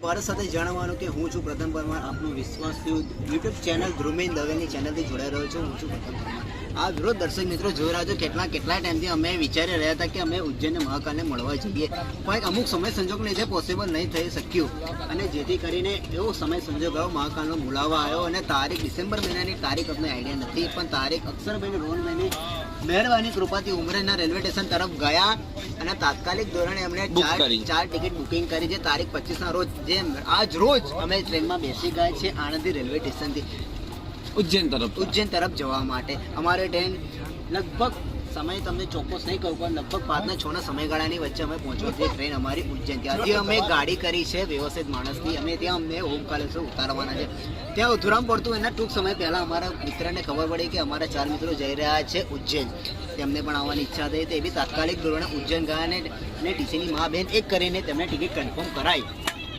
મારા સાથે જણાવવાનું કે હું છું પ્રથમ પરમાર, આપનું વિશ્વાસથી યુટ્યુબ ચેનલ ધ્રુમિન દવેની ચેનલથી જોડાઈ રહ્યો છું. હું છું પ્રથમ પરમાર. આ વિરોધ દર્શક મિત્રો જોઈ રહ્યા છો, કેટલા ટાઈમથી અમે વિચારી રહ્યા હતા કે અમે ઉજ્જૈનને મહાકાલને મળવા જઈએ, પણ અમુક સમય સંજોગને લીધે પોસિબલ નહીં થઈ શક્યું, અને જેથી કરીને એવો સમય સંજોગ આવ્યો, મહાકાલનો બોલાવવા આવ્યો, અને તારીખ ડિસેમ્બર મહિનાની તારીખ અમને આઈડિયા નથી, પણ તારીખ અક્ષરભાઈ રોહનભાઈની મહેરબાની કૃપાથી ઉમરેના રેલવે સ્ટેશન તરફ ગયા અને તાત્કાલિક ધોરણે અમને ચાર ટિકિટ બુકિંગ કરી છે. તારીખ 25ના રોજ, જે આજ રોજ અમે ટ્રેનમાં બેસી ગયા છે આણંદી રેલવે સ્ટેશનથી ઉજ્જૈન તરફ જવા માટે. અમારી ટ્રેન લગભગ સમય તમને ચોક્કસ નહીં કહું, પણ લગભગ 5 ને 6 ના સમયગાળાની વચ્ચે અમે પહોંચી ટ્રેન અમારી ઉજ્જૈન. ત્યાંથી અમે ગાડી કરી છે વ્યવસ્થિત માણસની, અમે ત્યાં અમને ઓમકાલેશ્વર ઉતારવાના છે. ત્યાં ઉધરામ પડતું એના ટૂંક સમય પહેલાં અમારા મિત્રને ખબર પડી કે અમારા 4 મિત્રો જઈ રહ્યા છે ઉજ્જૈન, તેમને પણ આવવાની ઈચ્છા થઈ. તે બી તાત્કાલિક ધોરણે ઉજ્જૈન ગયા અને ટીસીની મા બેન એક કરીને તેમને ટિકિટ કન્ફર્મ કરાવી.